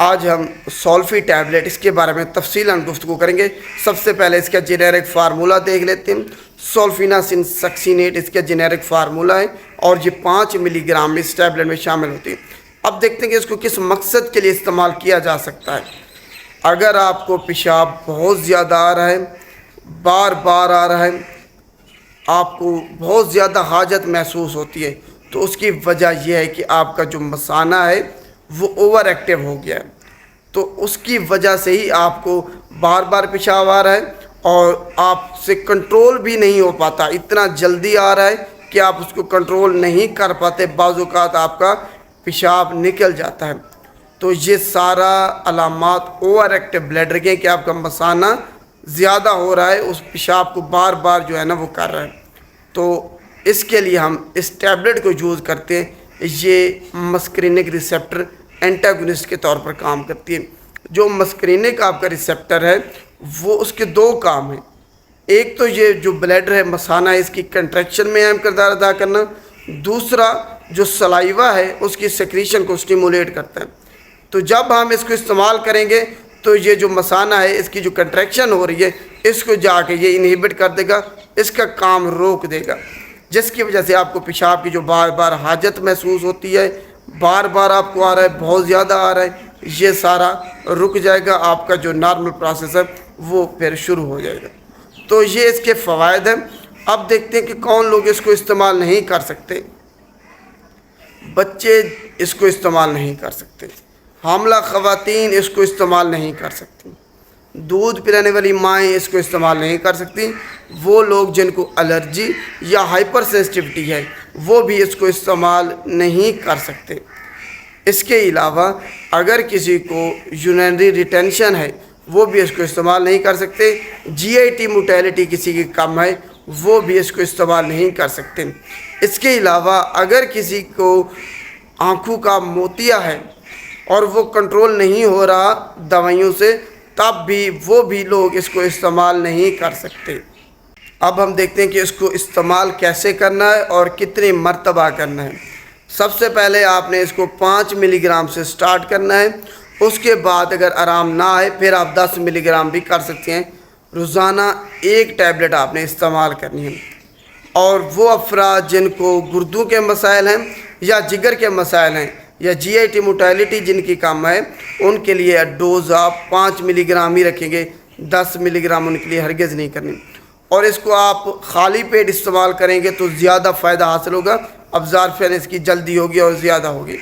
آج ہم سولفی ٹیبلٹ اس کے بارے میں تفصیلاً گفتگو کریں گے۔ سب سے پہلے اس کا جنیرک فارمولہ دیکھ لیتے ہیں۔ سولفیناسن سکسینیٹ اس کا جنیرک فارمولہ ہے اور یہ 5 ملی گرام اس ٹیبلٹ میں شامل ہوتی ہے۔ اب دیکھتے ہیں کہ اس کو کس مقصد کے لیے استعمال کیا جا سکتا ہے۔ اگر آپ کو پیشاب بہت زیادہ آ رہا ہے، بار بار آ رہا ہے، آپ کو بہت زیادہ حاجت محسوس ہوتی ہے، تو اس کی وجہ یہ ہے کہ آپ کا جو مثانہ ہے وہ اوور ایکٹیو ہو گیا ہے۔ تو اس کی وجہ سے ہی آپ کو بار بار پیشاب آ رہا ہے اور آپ سے کنٹرول بھی نہیں ہو پاتا، اتنا جلدی آ رہا ہے کہ آپ اس کو کنٹرول نہیں کر پاتے، بعض اوقات آپ کا پیشاب نکل جاتا ہے۔ تو یہ سارا علامات اوور ایکٹیو بلیڈر کے کہ آپ کا مثانہ زیادہ ہو رہا ہے، اس پیشاب کو بار بار جو ہے نا وہ کر رہا ہے۔ تو اس کے لیے ہم اس ٹیبلٹ کو یوز کرتے ہیں۔ یہ مسکرینک ریسیپٹر اینٹاگونسٹ کے طور پر کام کرتی ہے۔ جو مسکرینک آپ کا ریسیپٹر ہے وہ اس کے 2 کام ہیں۔ ایک تو یہ جو بلیڈر ہے مثانہ ہے اس کی کنٹریکشن میں اہم کردار ادا کرنا، دوسرا جو سلائیوا ہے اس کی سیکریشن کو سٹیمولیٹ کرتا ہے۔ تو جب ہم اس کو استعمال کریں گے تو یہ جو مثانہ ہے اس کی جو کنٹریکشن ہو رہی ہے اس کو جا کے یہ انہیبٹ کر دے گا، اس کا کام روک دے گا، جس کی وجہ سے آپ کو پیشاب کی جو بار بار حاجت محسوس ہوتی ہے، بار بار آپ کو آ رہا ہے، بہت زیادہ آ رہا ہے، یہ سارا رک جائے گا، آپ کا جو نارمل پروسیس ہے وہ پھر شروع ہو جائے گا۔ تو یہ اس کے فوائد ہیں۔ اب دیکھتے ہیں کہ کون لوگ اس کو استعمال نہیں کر سکتے۔ بچے اس کو استعمال نہیں کر سکتے، حاملہ خواتین اس کو استعمال نہیں کر سکتی، دودھ پلانے والی مائیں اس کو استعمال نہیں کر سکتی، وہ لوگ جن کو الرجی یا ہائپر سینسٹیوٹی ہے وہ بھی اس کو استعمال نہیں کر سکتے۔ اس کے علاوہ اگر کسی کو یورینری ریٹینشن ہے وہ بھی اس کو استعمال نہیں کر سکتے، جی آئی ٹی موٹیلٹی کسی کی کم ہے وہ بھی اس کو استعمال نہیں کر سکتے۔ اس کے علاوہ اگر کسی کو آنکھوں کا موتیا ہے اور وہ کنٹرول نہیں ہو رہا دوائیوں سے، تب بھی وہ بھی لوگ اس کو استعمال نہیں کر سکتے۔ اب ہم دیکھتے ہیں کہ اس کو استعمال کیسے کرنا ہے اور کتنی مرتبہ کرنا ہے۔ سب سے پہلے آپ نے اس کو 5 ملی گرام سے سٹارٹ کرنا ہے، اس کے بعد اگر آرام نہ آئے پھر آپ 10 ملی گرام بھی کر سکتے ہیں۔ روزانہ 1 ٹیبلٹ آپ نے استعمال کرنی ہے۔ اور وہ افراد جن کو گردوں کے مسائل ہیں یا جگر کے مسائل ہیں یا جی آئی ٹی موٹیلٹی جن کی کم ہے، ان کے لیے ڈوز آپ 5 ملی گرام ہی رکھیں گے، 10 ملی گرام ان کے لیے ہرگز نہیں کرنی۔ اور اس کو آپ خالی پیٹ استعمال کریں گے تو زیادہ فائدہ حاصل ہوگا، ابزارپشن اس کی جلدی ہوگی اور زیادہ ہوگی۔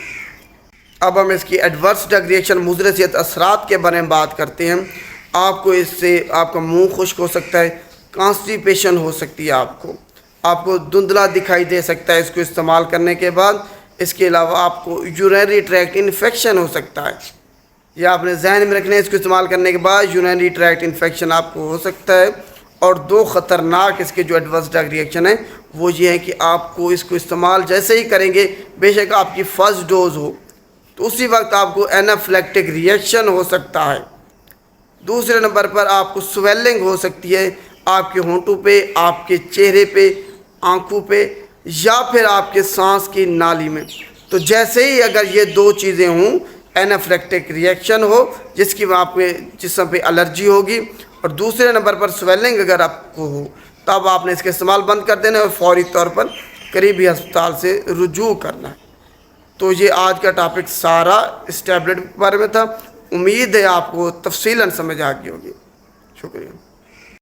اب ہم اس کی ایڈورس ڈرگ ریئیکشن مضر صحت اثرات کے بارے میں بات کرتے ہیں۔ آپ کو اس سے آپ کا منہ خشک ہو سکتا ہے، کانسٹیپیشن ہو سکتی ہے، آپ کو دھندلا دکھائی دے سکتا ہے اس کو استعمال کرنے کے بعد۔ اس کے علاوہ آپ کو یورینری ٹریکٹ انفیکشن ہو سکتا ہے، یہ آپ نے ذہن میں رکھنا ہے، اس کو استعمال کرنے کے بعد یورینری ٹریکٹ انفیکشن آپ کو ہو سکتا ہے۔ اور 2 خطرناک اس کے جو ایڈورس ڈرگ ریئیکشن ہیں وہ یہ ہیں کہ آپ کو اس کو استعمال جیسے ہی کریں گے، بے شک آپ کی فرسٹ ڈوز ہو تو اسی وقت آپ کو اینافلیکٹک ریئیکشن ہو سکتا ہے۔ دوسرے نمبر پر آپ کو سویلنگ ہو سکتی ہے آپ کے ہونٹوں پہ، آپ کے چہرے پہ، آنکھوں پہ یا پھر آپ کے سانس کی نالی میں۔ تو جیسے ہی اگر یہ 2 چیزیں ہوں، اینافلیکٹک ریئیکشن ہو جس کی آپ کے جسم پہ الرجی ہوگی، اور دوسرے نمبر پر سویلنگ اگر آپ کو ہو، تب آپ نے اس کا استعمال بند کر دینا ہے اور فوری طور پر قریبی ہسپتال سے رجوع کرنا ہے۔ تو یہ آج کا ٹاپک سارا اس ٹیبلٹ کے بارے میں تھا۔ امید ہے آپ کو تفصیلاً سمجھ آ گئی ہوگی۔ شکریہ۔